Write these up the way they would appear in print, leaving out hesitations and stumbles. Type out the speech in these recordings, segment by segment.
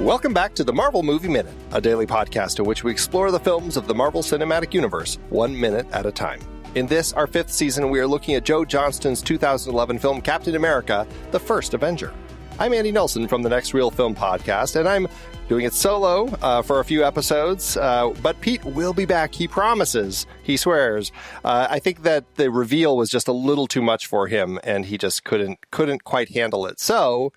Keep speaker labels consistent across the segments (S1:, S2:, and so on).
S1: Welcome back to the Marvel Movie Minute, a daily podcast in which we explore the films of the Marvel Cinematic Universe 1 minute at a time. In this, our 5th season, we are looking at Joe Johnston's 2011 film Captain America, The First Avenger. I'm Andy Nelson from the Next Reel Film Podcast, and I'm doing it solo for a few episodes, but Pete will be back. He promises. He swears. I think that the reveal was just a little too much for him, and he just couldn't quite handle it. So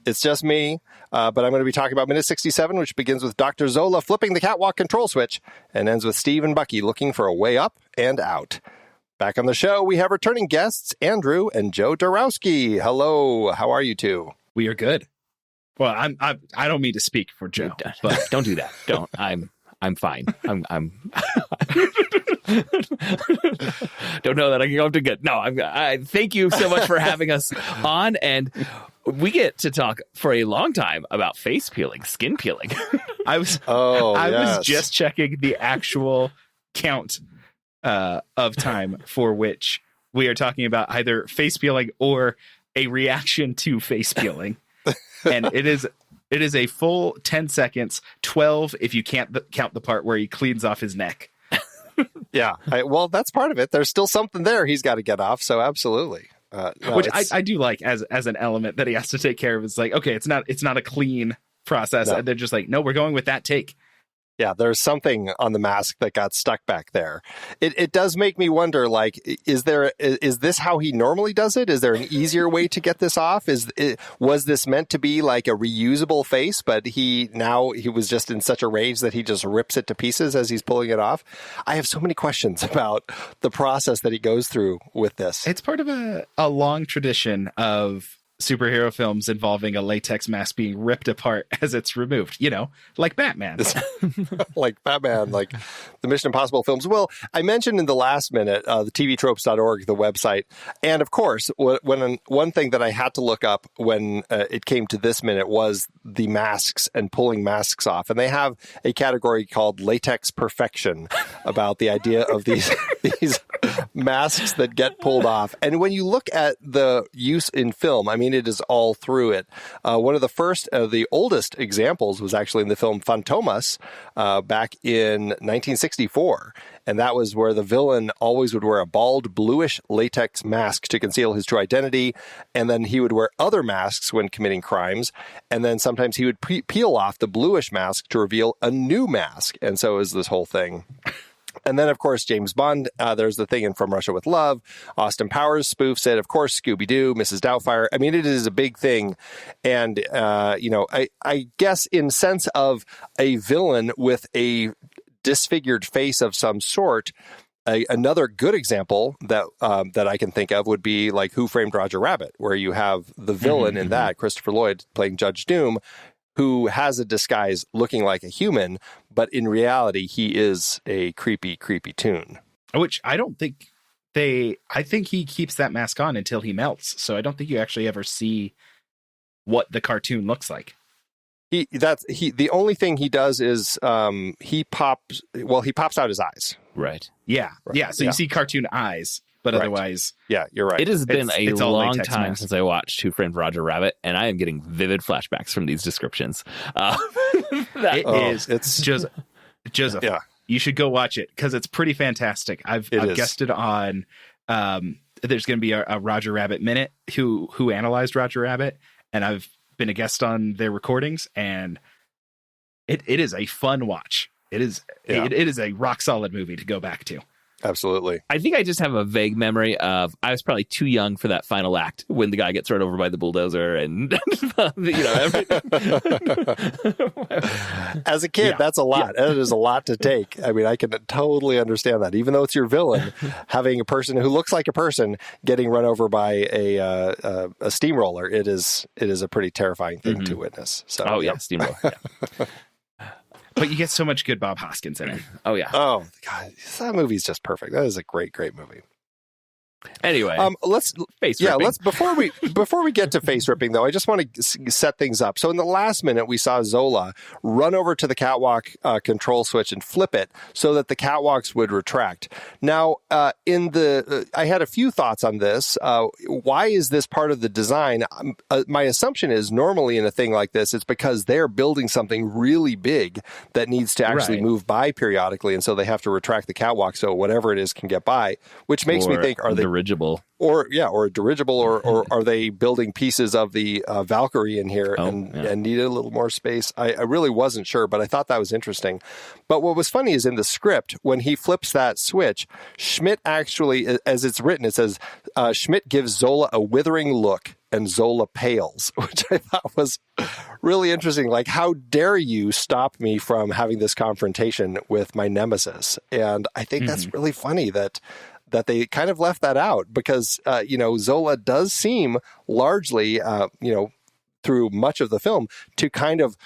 S1: it's just me, but I'm going to be talking about minute 67, which begins with Dr. Zola flipping the catwalk control switch and ends with Steve and Bucky looking for a way up and out. Back on the show, we have returning guests, Andrew and Joe Darowski. Hello, how are you two?
S2: We are good. Well, I don't mean to speak for Joe, but
S3: Don't do that. Don't. I'm fine. I'm don't know that I can go up to good. No, I thank you so much for having us on, and we get to talk for a long time about face peeling, skin peeling.
S2: I was just checking the actual count of time for which we are talking about either face peeling or a reaction to face peeling. And it is a full 10 seconds, 12 if you can't count the part where he cleans off his neck.
S1: Yeah, well, that's part of it. There's still something there he's got to get off, so absolutely.
S2: Which I do like as an element that he has to take care of. It's like, okay, it's not a clean process.
S1: No.
S2: And they're just like, no, we're going with that take.
S1: Yeah, there's something on the mask that got stuck back there. It does make me wonder, like, is this how he normally does it? Is there an easier way to get this off? Was this meant to be like a reusable face, but he was just in such a rage that he just rips it to pieces as he's pulling it off? I have so many questions about the process that he goes through with this.
S2: It's part of a long tradition of superhero films involving a latex mask being ripped apart as it's removed, like Batman.
S1: Like Batman, like the Mission Impossible films. Well, I mentioned in the last minute, the tvtropes.org, the website. And of course, one thing that I had to look up when it came to this minute was the masks and pulling masks off. And they have a category called latex perfection about the idea of these masks that get pulled off. And when you look at the use in film, I mean, it is all through it. One of the first, the oldest examples was actually in the film Fantomas back in 1964. And that was where the villain always would wear a bald, bluish latex mask to conceal his true identity. And then he would wear other masks when committing crimes. And then sometimes he would peel off the bluish mask to reveal a new mask. And so is this whole thing. And then, of course, James Bond, there's the thing in From Russia with Love. Austin Powers spoofs it. Of course, Scooby Doo, Mrs. Doubtfire. I mean, it is a big thing. And, I guess in sense of a villain with a disfigured face of some sort, another good example that I can think of would be like Who Framed Roger Rabbit, where you have the villain in that, Christopher Lloyd playing Judge Doom, who has a disguise looking like a human, but in reality, he is a creepy, creepy toon.
S2: Which I don't think I think he keeps that mask on until he melts. So I don't think you actually ever see what the cartoon looks like.
S1: The only thing he does is he pops out his eyes.
S3: Right.
S2: Yeah. Right. Yeah. So you see cartoon eyes. But otherwise,
S1: yeah, you're right.
S3: It has been a long time since I watched Who Framed Roger Rabbit, and I am getting vivid flashbacks from these descriptions.
S2: It's Joseph. Yeah, you should go watch it because it's pretty fantastic. I've guested on. There's going to be a Roger Rabbit minute. Who analyzed Roger Rabbit, and I've been a guest on their recordings, and it is a fun watch. It is a rock solid movie to go back to.
S1: Absolutely.
S3: I think I just have a vague memory of I was probably too young for that final act when the guy gets run over by the bulldozer and
S1: As a kid, that's a lot. Yeah. It is a lot to take. I mean, I can totally understand that. Even though it's your villain, having a person who looks like a person getting run over by a steamroller, it is a pretty terrifying thing to witness. So,
S3: steamroller. Yeah.
S2: But you get so much good Bob Hoskins in it.
S3: Oh, yeah.
S1: Oh, God. That movie's just perfect. That is a great, great movie.
S3: Anyway,
S1: let's before we get to face ripping though, I just want to set things up. So in the last minute, we saw Zola run over to the catwalk control switch and flip it so that the catwalks would retract. Now, I had a few thoughts on this. Why is this part of the design? My assumption is normally in a thing like this, it's because they're building something really big that needs to actually move by periodically, and so they have to retract the catwalk so whatever it is can get by. Which makes me think, are they dirigible, or a dirigible, or are they building pieces of the Valkyrie in here and needed a little more space? I really wasn't sure, but I thought that was interesting. But what was funny is in the script, when he flips that switch, Schmidt actually, as it's written, it says, Schmidt gives Zola a withering look and Zola pales, which I thought was really interesting. Like, how dare you stop me from having this confrontation with my nemesis? And I think that's really funny that they kind of left that out because, Zola does seem largely, through much of the film to kind of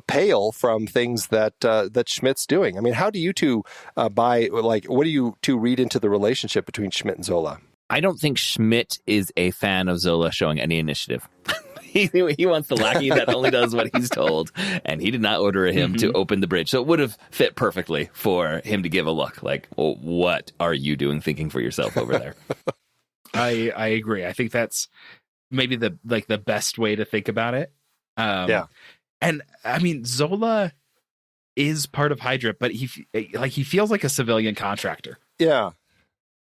S1: pale from things that Schmidt's doing. I mean, how do you two what do you two read into the relationship between Schmidt and Zola?
S3: I don't think Schmidt is a fan of Zola showing any initiative. He wants the lackey that only does what he's told, and he did not order him to open the bridge. So it would have fit perfectly for him to give a look like, well, what are you doing thinking for yourself over there?
S2: I agree. I think that's maybe the best way to think about it. And I mean, Zola is part of Hydra, but he feels like a civilian contractor.
S1: Yeah.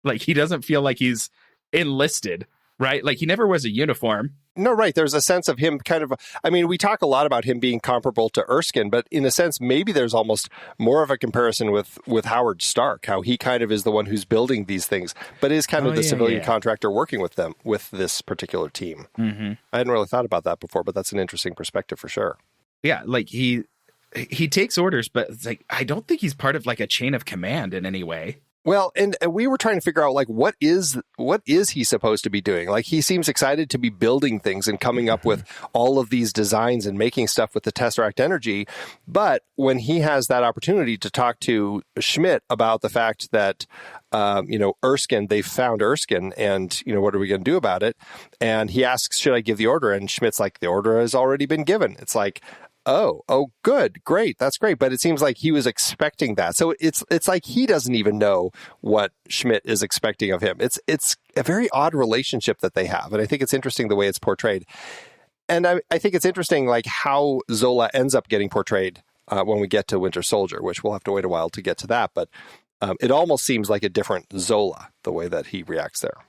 S2: Like, he doesn't feel like he's enlisted, right? Like, he never wears a uniform.
S1: No, right. There's a sense of him kind of, I mean, we talk a lot about him being comparable to Erskine, but in a sense, maybe there's almost more of a comparison with Howard Stark, how he kind of is the one who's building these things, but is kind of the civilian contractor working with them, with this particular team. I hadn't really thought about that before, but that's an interesting perspective for sure.
S2: Yeah, like he takes orders, but it's like, I don't think he's part of like a chain of command in any way.
S1: Well, and we were trying to figure out, like, what is he supposed to be doing? Like, he seems excited to be building things and coming up with all of these designs and making stuff with the Tesseract energy. But when he has that opportunity to talk to Schmidt about the fact that, Erskine, they found Erskine, and, what are we going to do about it? And he asks, should I give the order? And Schmidt's like, the order has already been given. It's like, Oh, good. Great. That's great. But it seems like he was expecting that. So it's like he doesn't even know what Schmidt is expecting of him. It's a very odd relationship that they have. And I think it's interesting the way it's portrayed. And I think it's interesting, like, how Zola ends up getting portrayed when we get to Winter Soldier, which we'll have to wait a while to get to that. But it almost seems like a different Zola, the way that he reacts there.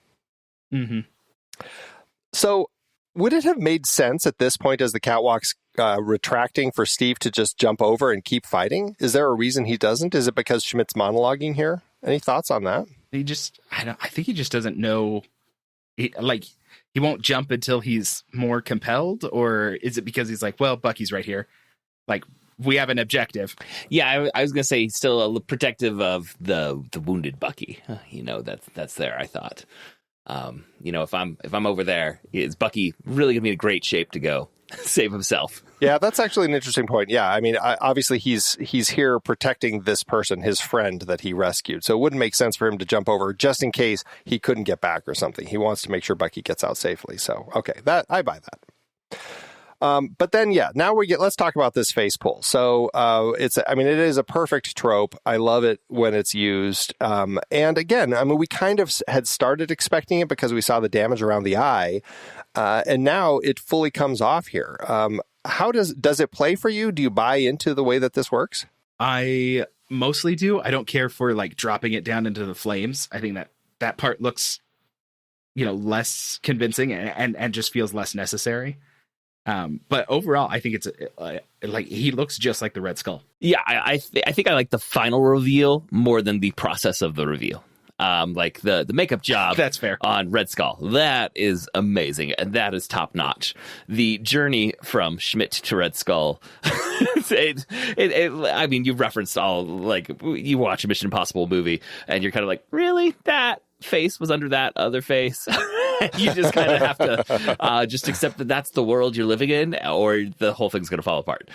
S1: So would it have made sense at this point, as the catwalk's retracting, for Steve to just jump over and keep fighting? Is there a reason he doesn't? Is it because Schmidt's monologuing here? Any thoughts on that?
S2: I think he just doesn't know. He won't jump until he's more compelled, or is it because he's like, well, Bucky's right here, like, we have an objective?
S3: Yeah, I was gonna say he's still a protective of the wounded Bucky. That's there. I thought, if I'm over there, is Bucky really gonna be in great shape to go save himself?
S1: Yeah, that's actually an interesting point. Yeah, I mean, obviously he's here protecting this person, his friend that he rescued. So it wouldn't make sense for him to jump over just in case he couldn't get back or something. He wants to make sure Bucky gets out safely. So, okay, I buy that. But then, now let's talk about this face pull. So it is a perfect trope. I love it when it's used. And again, we kind of had started expecting it because we saw the damage around the eye. And now it fully comes off here. How does it play for you? Do you buy into the way that this works?
S2: I mostly do. I don't care for like dropping it down into the flames. I think that part looks, less convincing and just feels less necessary. But overall, I think it's like he looks just like the Red Skull.
S3: Yeah, I think I like the final reveal more than the process of the reveal. Like the makeup job.
S2: That's fair.
S3: On Red Skull. That is amazing. And that is top notch. The journey from Schmidt to Red Skull. You referenced all, like, you watch a Mission Impossible movie and you're kind of like, really? That face was under that other face? You just kind of have to just accept that that's the world you're living in, or the whole thing's going to fall apart.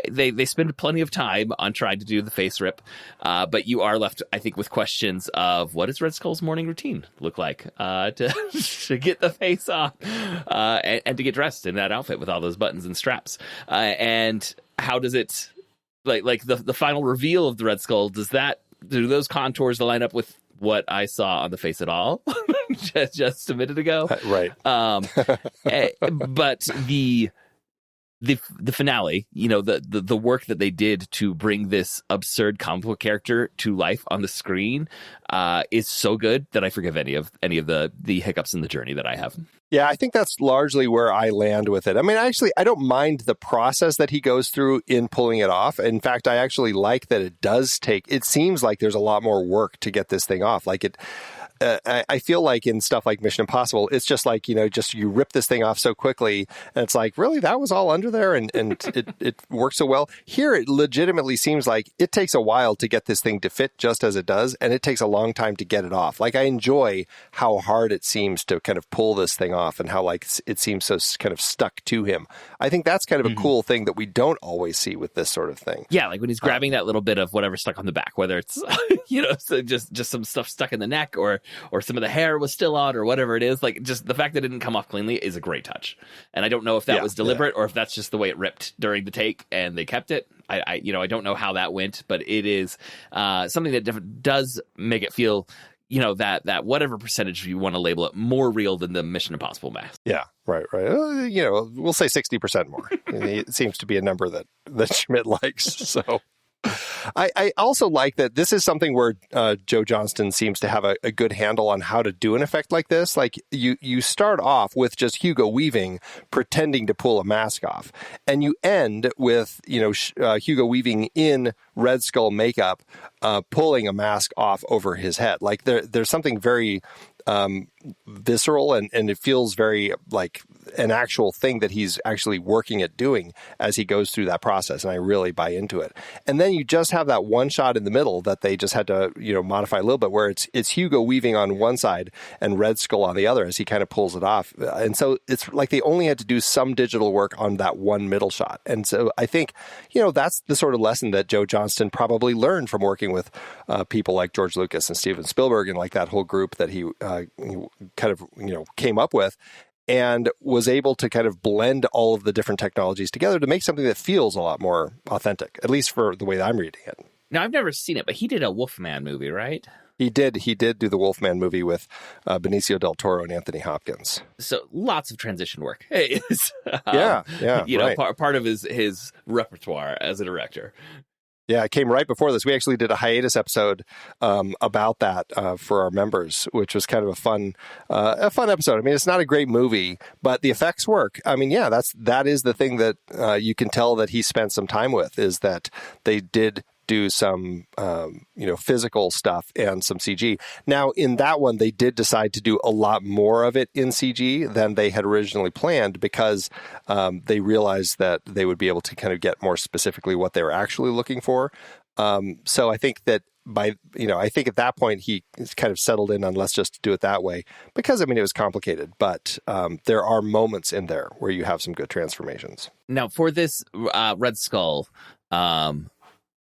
S3: they spend plenty of time on trying to do the face rip, but you are left, I think, with questions of what does Red Skull's morning routine look like to get the face off and to get dressed in that outfit with all those buttons and straps, and how does it like the final reveal of the Red Skull? Do those contours line up with what I saw on the face at all just a minute ago?
S1: Right.
S3: But the finale, the work that they did to bring this absurd comic book character to life on the screen is so good that I forgive any of the hiccups in the journey that I have.
S1: Yeah, I think that's largely where I land with it. I mean, actually, I don't mind the process that he goes through in pulling it off. In fact, I actually like that it seems like there's a lot more work to get this thing off. I feel like in stuff like Mission Impossible, it's just like, you rip this thing off so quickly. And it's like, really, that was all under there and it works so well. Here, it legitimately seems like it takes a while to get this thing to fit just as it does. And it takes a long time to get it off. Like, I enjoy how hard it seems to kind of pull this thing off and how it seems so kind of stuck to him. I think that's kind of a cool thing that we don't always see with this sort of thing.
S3: Yeah, like when he's grabbing that little bit of whatever stuck on the back, whether it's, so just some stuff stuck in the neck or some of the hair was still on or whatever it is, like just the fact that it didn't come off cleanly is a great touch. And I don't know if that was deliberate or if that's just the way it ripped during the take and they kept it. I don't know how that went, but it is something that does make it feel, that whatever percentage you want to label it, more real than the Mission Impossible mask.
S1: Yeah, right. We'll say 60% more. It seems to be a number that Schmidt likes. So I also like that this is something where Joe Johnston seems to have a good handle on how to do an effect like this. Like you start off with just Hugo Weaving pretending to pull a mask off, and you end with Hugo Weaving in Red Skull makeup pulling a mask off over his head. Like there's something very visceral and it feels very like an actual thing that he's actually working at doing as he goes through that process, and I really buy into it. And then you just have that one shot in the middle that they just had to modify a little bit, where it's Hugo Weaving on one side and Red Skull on the other as he kind of pulls it off. And so it's like they only had to do some digital work on that one middle shot. And so I think that's the sort of lesson that Joe Johnston probably learned from working with people like George Lucas and Steven Spielberg and like that whole group that he kind of came up with, and was able to kind of blend all of the different technologies together to make something that feels a lot more authentic, at least for the way that I'm reading it.
S3: Now, I've never seen it, but he did a Wolfman movie, right?
S1: He did do the Wolfman movie with Benicio del Toro and Anthony Hopkins.
S3: So lots of transition work. Part of his repertoire as a director.
S1: Yeah, it came right before this. We actually did a hiatus episode about that for our members, which was kind of a fun episode. I mean, it's not a great movie, but the effects work. I mean, yeah, that is the thing that you can tell that he spent some time with, is that they did do some, physical stuff and some CG. Now, in that one, they did decide to do a lot more of it in CG than they had originally planned, because they realized that they would be able to kind of get more specifically what they were actually looking for. So I think that I think at that point he kind of settled in on let's just do it that way, because it was complicated, but there are moments in there where you have some good transformations.
S3: Now, for this Red Skull,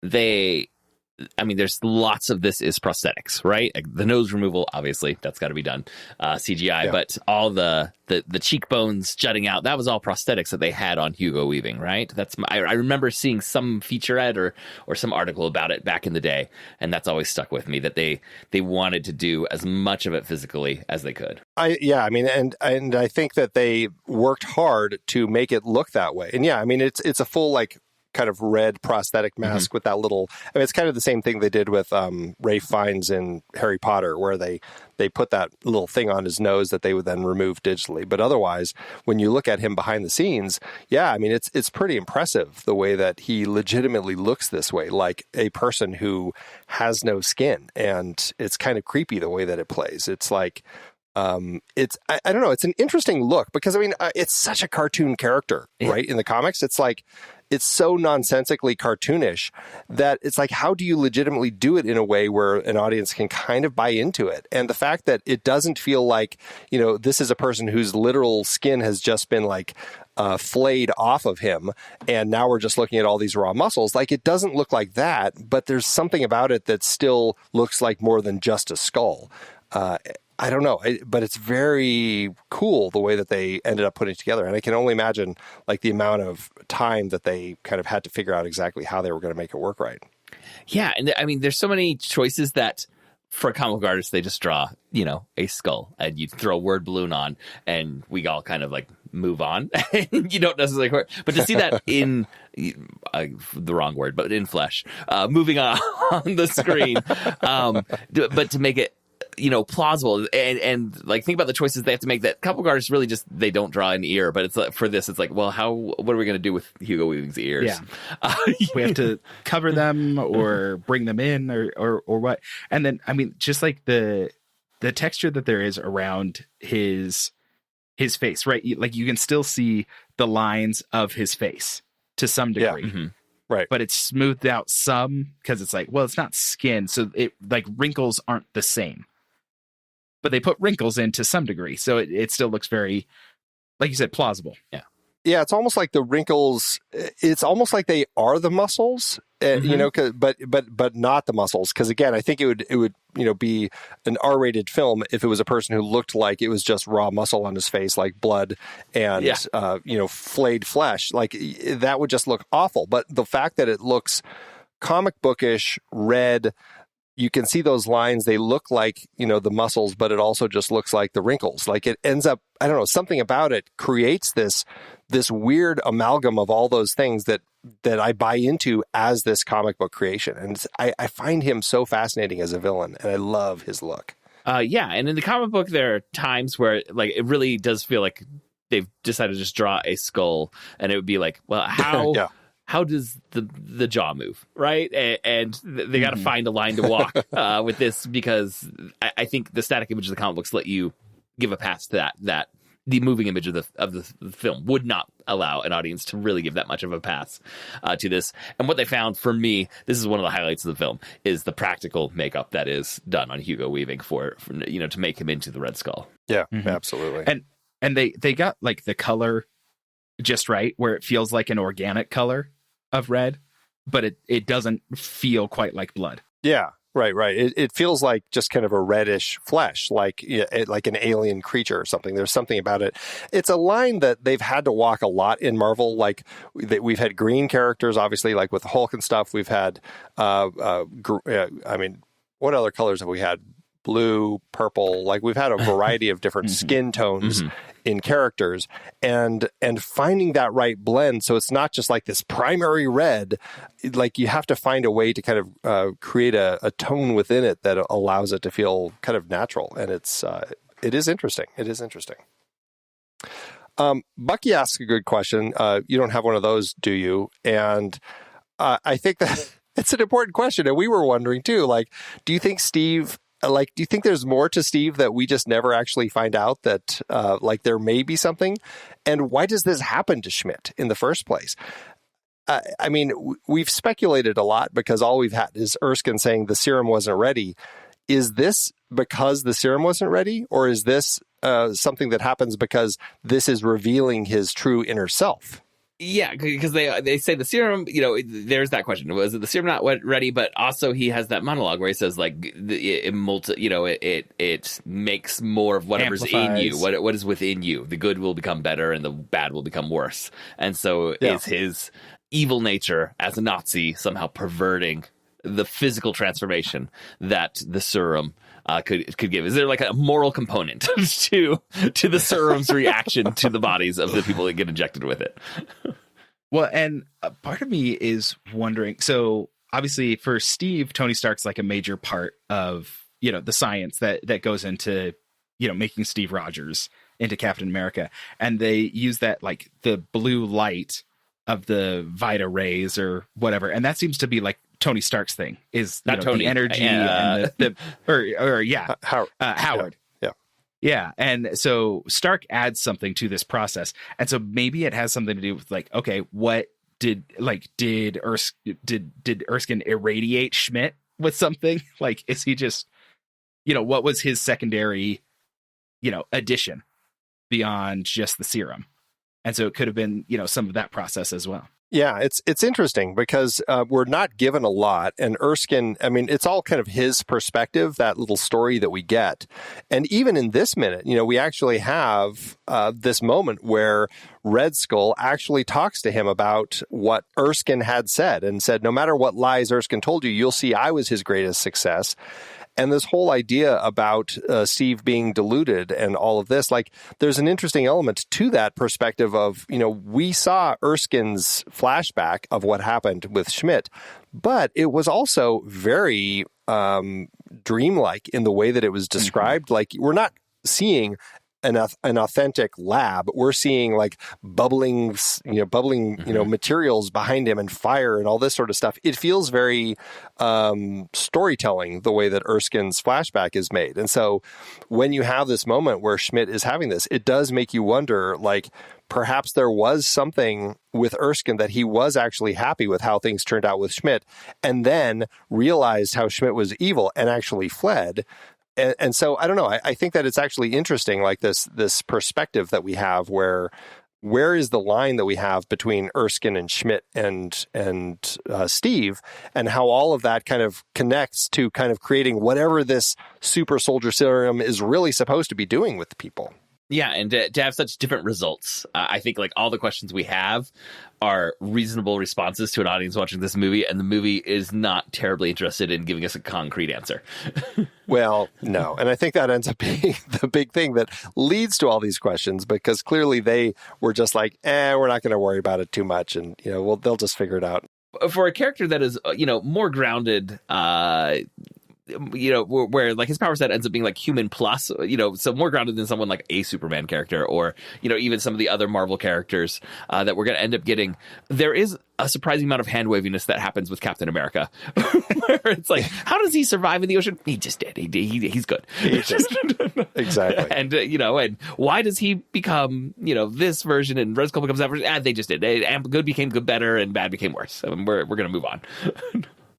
S3: there's lots of this is prosthetics, right? The nose removal, obviously, that's got to be done, CGI, but all the cheekbones jutting out, that was all prosthetics that they had on Hugo Weaving, right? I remember seeing some featurette or some article about it back in the day, and that's always stuck with me, that they wanted to do as much of it physically as they could.
S1: And I think that they worked hard to make it look that way. And it's a full kind of red prosthetic mask with that little, it's kind of the same thing they did with Ralph Fiennes in Harry Potter, where they put that little thing on his nose that they would then remove digitally. But otherwise, when you look at him behind the scenes, it's pretty impressive the way that he legitimately looks this way, like a person who has no skin. And it's kind of creepy the way that it plays. It's like, I don't know. It's an interesting look because it's such a cartoon character, right? In the comics, it's like it's so nonsensically cartoonish that it's like, how do you legitimately do it in a way where an audience can kind of buy into it? And the fact that it doesn't feel like, this is a person whose literal skin has just been like flayed off of him, and now we're just looking at all these raw muscles. Like, it doesn't look like that, but there's something about it that still looks like more than just a skull. I don't know, but it's very cool the way that they ended up putting it together. And I can only imagine like the amount of time that they kind of had to figure out exactly how they were going to make it work right.
S3: Yeah. And I mean, there's so many choices that for a comic book artist, they just draw, a skull and you throw a word balloon on and we all kind of like move on. You don't necessarily, but to see that in the wrong word, but in flesh, moving on the screen, but to make it, plausible and like think about the choices they have to make, that comic book artists really just, they don't draw an ear, but it's like, for this, it's like, well, what are we going to do with Hugo Weaving's ears?
S2: Yeah. We have to cover them or bring them in or what. And then, I mean, just like the texture that there is around his face, right? Like you can still see the lines of his face to some degree.
S1: Yeah. Mm-hmm. Right.
S2: But it's smoothed out some because it's like, well, it's not skin. So it like wrinkles aren't the same. But they put wrinkles in to some degree. So it still looks very, like you said, plausible.
S3: Yeah.
S1: Yeah, it's almost like the wrinkles, it's almost like they are the muscles, but not the muscles. Because again, I think it would be an R-rated film if it was a person who looked like it was just raw muscle on his face, like blood and flayed flesh. Like that would just look awful. But the fact that it looks comic bookish, red, you can see those lines. They look like, the muscles, but it also just looks like the wrinkles. Like it ends up, I don't know, something about it creates this weird amalgam of all those things that I buy into as this comic book creation. And I find him so fascinating as a villain, and I love his look.
S3: Yeah. And in the comic book, there are times where like it really does feel like they've decided to just draw a skull, and it would be like, well, how...
S1: yeah.
S3: How does the jaw move, right? And they got to find a line to walk with this, because I think the static image of the comic books let you give a pass to that the moving image of the film would not allow an audience to really give that much of a pass to this. And what they found, for me, this is one of the highlights of the film, is the practical makeup that is done on Hugo Weaving for to make him into the Red Skull.
S1: Yeah, absolutely.
S2: And they got like the color just right, where it feels like an organic color of red, but it doesn't feel quite like blood.
S1: Yeah, right. It feels like just kind of a reddish flesh, like an alien creature or something. There's something about it. It's a line that they've had to walk a lot in Marvel. Like we've had green characters, obviously, like with Hulk and stuff. We've had, what other colors have we had? Blue, purple. Like we've had a variety of different skin tones in characters, and finding that right blend, so it's not just like this primary red. Like you have to find a way to kind of create a tone within it that allows it to feel kind of natural, and it is interesting. It is interesting. Bucky asks a good question. You don't have one of those, do you? And I think that it's an important question, and we were wondering too. Like, do you think Steve? Like, do you think there's more to Steve that we just never actually find out, that like there may be something? And why does this happen to Schmidt in the first place? I mean, we've speculated a lot because all we've had is Erskine saying the serum wasn't ready. Is this because the serum wasn't ready? Or is this something that happens because this is revealing his true inner self?
S3: Yeah, because they say the serum, there's that question. Was it the serum not ready? But also he has that monologue where he says like it makes more of whatever's in you, what is within you. The good will become better and the bad will become worse. And so is his evil nature as a Nazi somehow perverting the physical transformation that the serum could give? Is there like a moral component to the serum's reaction to the bodies of the people that get injected with it?
S2: Well, and part of me is wondering, so obviously for Steve, Tony Stark's like a major part of, the science that goes into, making Steve Rogers into Captain America. And they use that, like the blue light of the Vita rays or whatever. And that seems to be like Tony Stark's thing, is the energy and Howard. Yeah. And so Stark adds something to this process. And so maybe it has something to do with like, okay, what Erskine irradiate Schmidt with something? Like, is he just, what was his secondary, addition beyond just the serum? And so it could have been, some of that process as well.
S1: Yeah, it's interesting because we're not given a lot. And Erskine, I mean, it's all kind of his perspective, that little story that we get. And even in this minute, we actually have this moment where Red Skull actually talks to him about what Erskine had said and said, no matter what lies Erskine told you, you'll see I was his greatest success. And this whole idea about Steve being deluded and all of this, like, there's an interesting element to that perspective of, we saw Erskine's flashback of what happened with Schmidt, but it was also very dreamlike in the way that it was described. Like, we're not seeing an authentic lab. We're seeing like bubbling, materials behind him and fire and all this sort of stuff. It feels very storytelling the way that Erskine's flashback is made. And so when you have this moment where Schmidt is having this, it does make you wonder, like, perhaps there was something with Erskine that he was actually happy with how things turned out with Schmidt, and then realized how Schmidt was evil and actually fled. And so, I don't know, I think that it's actually interesting, like this perspective that we have where is the line that we have between Erskine and Schmidt and Steve, and how all of that kind of connects to kind of creating whatever this super soldier serum is really supposed to be doing with the people.
S3: Yeah, and to have such different results. I think like all the questions we have are reasonable responses to an audience watching this movie, and the movie is not terribly interested in giving us a concrete answer.
S1: Well, no. And I think that ends up being the big thing that leads to all these questions, because clearly they were just like, we're not going to worry about it too much, and they'll just figure it out.
S3: For a character that is, more grounded, where like his power set ends up being like human plus, so more grounded than someone like a Superman character, or, even some of the other Marvel characters that we're going to end up getting. There is a surprising amount of hand waviness that happens with Captain America, where it's like, how does he survive in the ocean? He just did. He's good.
S1: Exactly.
S3: And, and why does he become, this version and Red Skull becomes that version? They just did. Good became good better and bad became worse. And we're going to move on.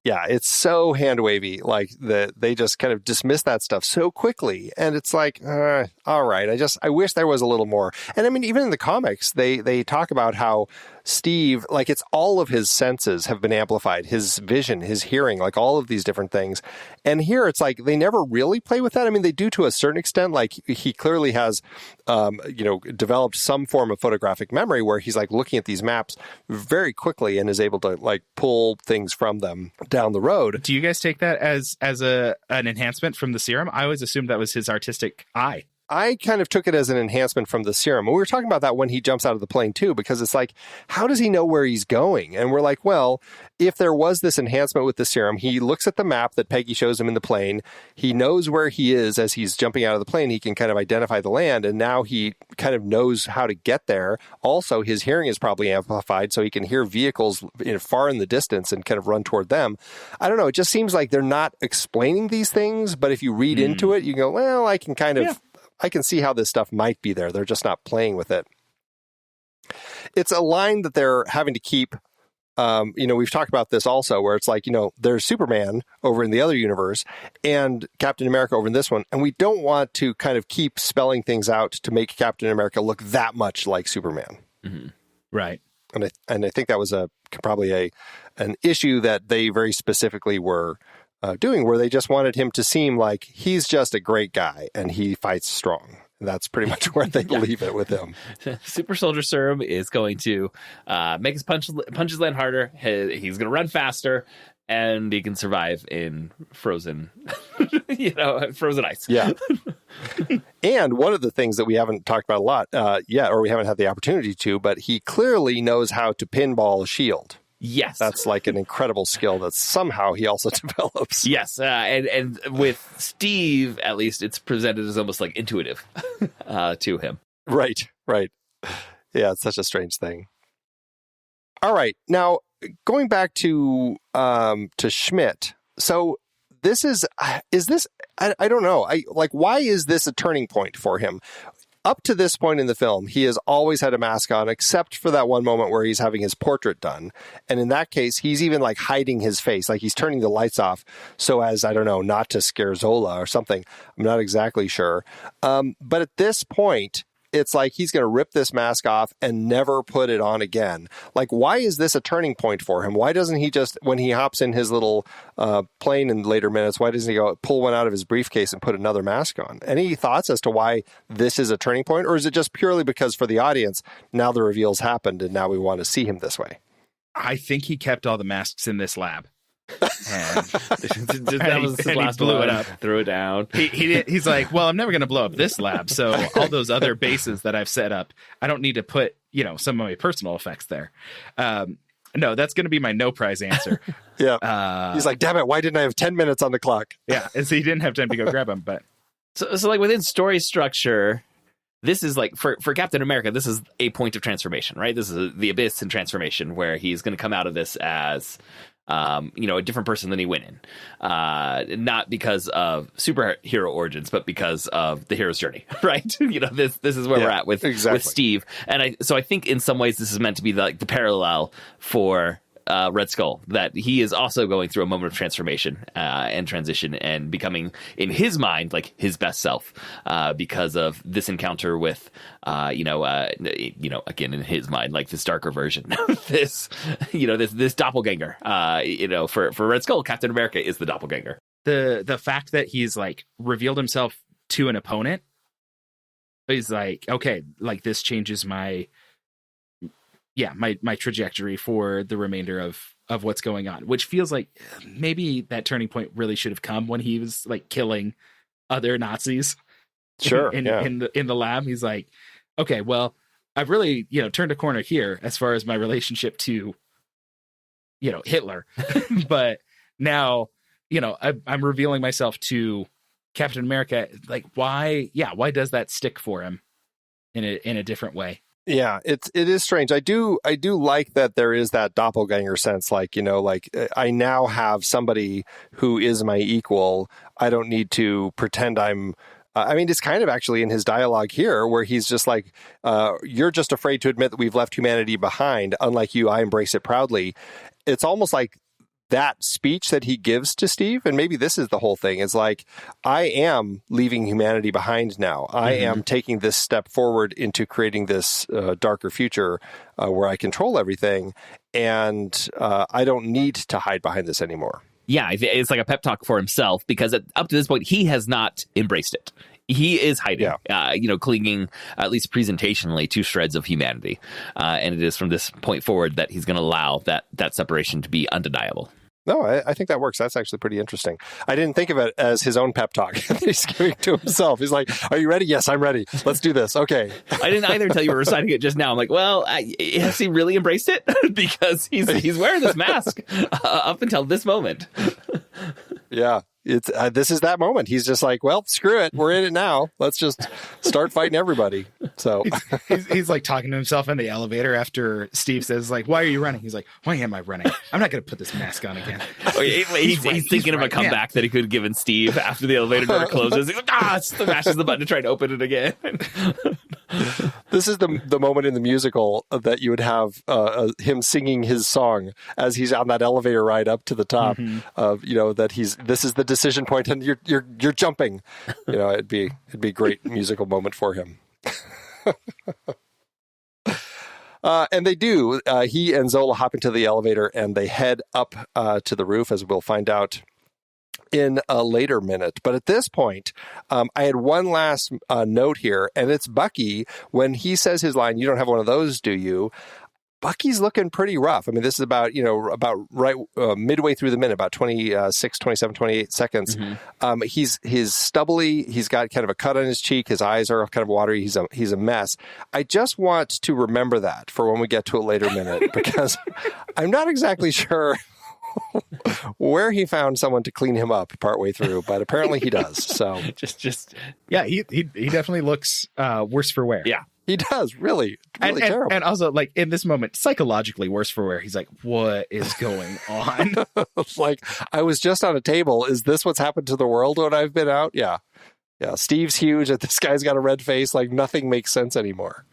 S1: Yeah, it's so hand wavy, like they just kind of dismiss that stuff so quickly. And it's like, all right, I wish there was a little more. And I mean, even in the comics, they talk about how Steve, like, it's all of his senses have been amplified, his vision, his hearing, like all of these different things. And here it's like they never really play with that. I mean, they do to a certain extent. Like, he clearly has, developed some form of photographic memory where he's like looking at these maps very quickly and is able to like pull things from them down the road.
S2: Do you guys take that as an enhancement from the serum? I always assumed that was his artistic eye.
S1: I kind of took it as an enhancement from the serum. And we were talking about that when he jumps out of the plane too, because it's like, how does he know where he's going? And we're like, well, if there was this enhancement with the serum, he looks at the map that Peggy shows him in the plane. He knows where he is as he's jumping out of the plane. He can kind of identify the land, and now he kind of knows how to get there. Also, his hearing is probably amplified, so he can hear vehicles far in the distance and kind of run toward them. I don't know. It just seems like they're not explaining these things, but if you read into it, you go, well, I can kind of... Yeah. I can see how this stuff might be there. They're just not playing with it. It's a line that they're having to keep. We've talked about this also, where it's like, there's Superman over in the other universe and Captain America over in this one. And we don't want to kind of keep spelling things out to make Captain America look that much like Superman.
S2: Mm-hmm. Right.
S1: And I think that was probably an issue that they very specifically were doing, where they just wanted him to seem like he's just a great guy and he fights strong. And that's pretty much where they leave it with him.
S3: Super Soldier Serum is going to make his punches land harder. He's going to run faster, and he can survive in frozen, frozen ice.
S1: Yeah. And one of the things that we haven't talked about a lot yet, or we haven't had the opportunity to, but he clearly knows how to pinball a shield.
S3: Yes.
S1: That's like an incredible skill that somehow he also develops.
S3: Yes. And with Steve, at least, it's presented as almost like intuitive to him.
S1: Right. Yeah, it's such a strange thing. All right. Now, going back to Schmidt. So this is this, I don't know. Why is this a turning point for him? up to this point in the film, he has always had a mask on, except for that one moment where he's having his portrait done. And in that case, he's even like hiding his face, like he's turning the lights off so as, I don't know, not to scare Zola or something. I'm not exactly sure. But at this point, it's like he's going to rip this mask off and never put it on again. Like, why is this a turning point for him? Why doesn't he just, when he hops in his little plane in later minutes, why doesn't he go pull one out of his briefcase and put another mask on? Any thoughts as to why this is a turning point? Or is it just purely because for the audience, now the reveal's happened and now we want to see him this way?
S2: I think he kept all the masks in this lab. And
S3: that was his last
S2: blew
S3: one.
S2: It up,
S3: threw it down.
S2: He's like, well, I'm never going to blow up this lab, so all those other bases that I've set up, I don't need to put some of my personal effects there. No, that's going to be my no prize answer.
S1: Yeah, he's like, damn it, why didn't I have 10 minutes on the clock?
S2: Yeah, and so he didn't have time to go grab him. But
S3: so like within story structure, this is like for Captain America, this is a point of transformation, right? This is the abyss in transformation where he's going to come out of this as a different person than he went in, not because of superhero origins, but because of the hero's journey, right? This is where we're at with Steve, and I think in some ways this is meant to be the parallel for Red Skull, that he is also going through a moment of transformation and transition and becoming, in his mind, like his best self because of this encounter with, again, in his mind, like this darker version, this doppelganger. For Red Skull, Captain America is the doppelganger.
S2: The fact that he's like revealed himself to an opponent, he's like, okay, like this changes my trajectory for the remainder of what's going on, which feels like maybe that turning point really should have come when he was like killing other Nazis.
S1: Sure.
S2: In the lab, he's like, okay, well, I've really, turned a corner here as far as my relationship to, Hitler, but now, I'm revealing myself to Captain America. Like, why does that stick for him in a different way?
S1: Yeah, it is strange. I do like that there is that doppelganger sense, like, I now have somebody who is my equal. I don't need to pretend I'm it's kind of actually in his dialogue here where he's just like, you're just afraid to admit that we've left humanity behind. Unlike you, I embrace it proudly. It's almost like that speech that he gives to Steve, and maybe this is the whole thing, is like, I am leaving humanity behind now. I am taking this step forward into creating this darker future where I control everything, and I don't need to hide behind this anymore.
S3: Yeah, it's like a pep talk for himself, because up to this point, he has not embraced it. He is hiding, clinging, at least presentationally, to shreds of humanity. And it is from this point forward that he's going to allow that separation to be undeniable.
S1: No, I think that works. That's actually pretty interesting. I didn't think of it as his own pep talk he's giving to himself. He's like, are you ready? Yes, I'm ready. Let's do this. Okay.
S3: I didn't either until you were reciting it just now. I'm like, well, has he really embraced it? Because he's wearing this mask up until this moment.
S1: Yeah. It's this is that moment. He's just like, well, screw it. We're in it now. Let's just start fighting everybody. So
S2: he's like talking to himself in the elevator after Steve says, like, why are you running? He's like, why am I running? I'm not going to put this mask on again.
S3: He's thinking of a comeback that he could have given Steve after the elevator door closes. He's like, smashes the button to try to open it again.
S1: This is the moment in the musical that you would have him singing his song as he's on that elevator ride up to the top of, that this is the decision point and you're jumping. It'd be a great musical moment for him. And they do. He and Zola hop into the elevator and they head up to the roof, as we'll find out in a later minute. But at this point, I had one last note here, and it's Bucky. When he says his line, "You don't have one of those, do you?" Bucky's looking pretty rough. I mean, this is about right midway through the minute, about 26, 27, 28 seconds. He's stubbly. He's got kind of a cut on his cheek. His eyes are kind of watery. He's a mess. I just want to remember that for when we get to a later minute, because I'm not exactly sure where he found someone to clean him up partway through, but apparently he does. So
S2: he definitely looks worse for wear.
S3: Yeah.
S1: He does, really terrible.
S2: And also, like, in this moment, psychologically worse for wear. He's like, what is going on?
S1: Like, I was just on a table. Is this what's happened to the world when I've been out? Yeah. Yeah, Steve's huge. This guy's got a red face. Like, nothing makes sense anymore.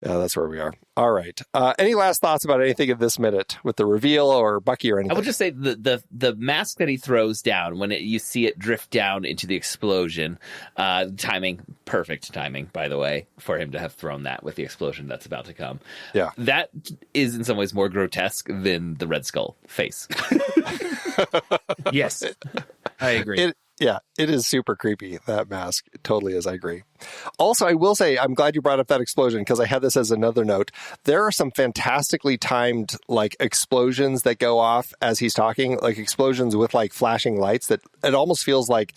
S1: Yeah, that's where we are. All right. Any last thoughts about anything in this minute with the reveal or Bucky or anything?
S3: I would just say the mask that he throws down when you see it drift down into the explosion, perfect timing, by the way, for him to have thrown that with the explosion that's about to come.
S1: Yeah.
S3: That is in some ways more grotesque than the Red Skull face.
S2: Yes, I agree.
S1: It is super creepy, that mask. It totally is. I agree. Also, I will say, I'm glad you brought up that explosion because I had this as another note. There are some fantastically timed like explosions that go off as he's talking, like explosions with like flashing lights that it almost feels like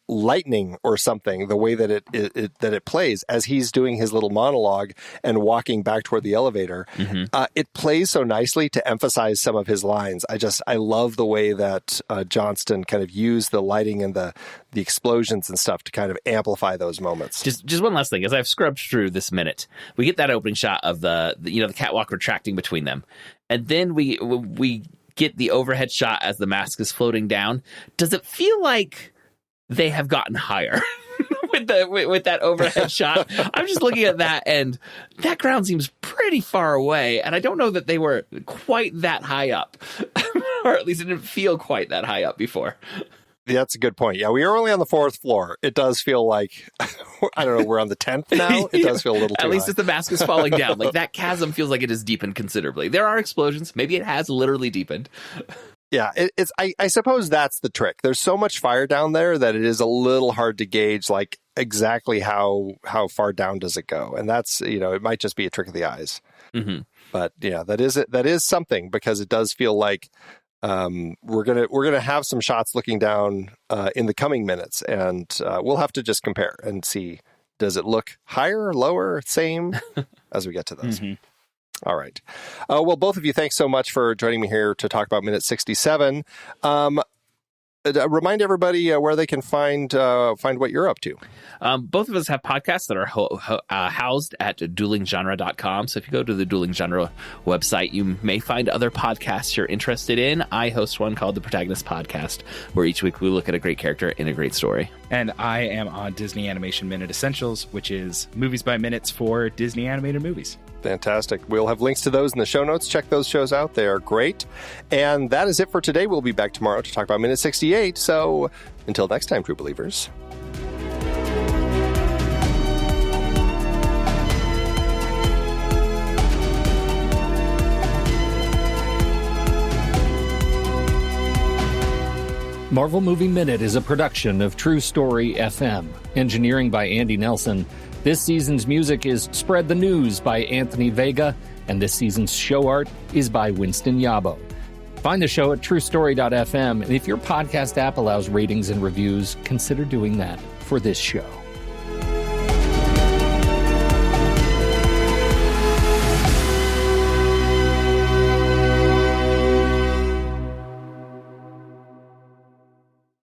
S1: lightning or something, the way that it plays as he's doing his little monologue and walking back toward the elevator. Mm-hmm. It plays so nicely to emphasize some of his lines. I love the way that Johnston kind of used the lighting and the explosions and stuff to kind of amplify those moments.
S3: Just one last thing, as I've scrubbed through this minute, we get that opening shot of the catwalk retracting between them, and then we get the overhead shot as the mask is floating down. Does it feel like they have gotten higher with that overhead shot? I'm just looking at that, and that ground seems pretty far away, and I don't know that they were quite that high up, or at least it didn't feel quite that high up before.
S1: That's a good point. Yeah, we are only on the 4th floor. It does feel like, I don't know, we're on the 10th now. It does feel a little too
S3: At least
S1: high.
S3: as the mask is falling down. Like, that chasm feels like it has deepened considerably. There are explosions. Maybe it has literally deepened.
S1: Yeah, I suppose that's the trick. There's so much fire down there that it is a little hard to gauge, like, exactly how far down does it go. And that's, it might just be a trick of the eyes. Mm-hmm. But yeah, that is something, because it does feel like we're gonna have some shots looking down in the coming minutes, and we'll have to just compare and see, does it look higher, lower, same as we get to those. Mm-hmm. All right. Well, both of you, thanks so much for joining me here to talk about minute 67. Remind everybody where they can find what you're up to.
S3: Both of us have podcasts that are housed at duelinggenre.com. So if you go to the Dueling Genre website, you may find other podcasts you're interested in. I host one called the Protagonist Podcast, where each week we look at a great character in a great story.
S2: And I am on Disney Animation Minute Essentials, which is movies by minutes for Disney animated movies.
S1: Fantastic. We'll have links to those in the show notes. Check those shows out. They are great. And that is it for today. We'll be back tomorrow to talk about minute 68. So until next time, true believers.
S4: Marvel Movie Minute is a production of True Story FM. Engineering by Andy Nelson. This season's music is Spread the News by Anthony Vega, and this season's show art is by Winston Yabo. Find the show at truestory.fm, and if your podcast app allows ratings and reviews, consider doing that for this show.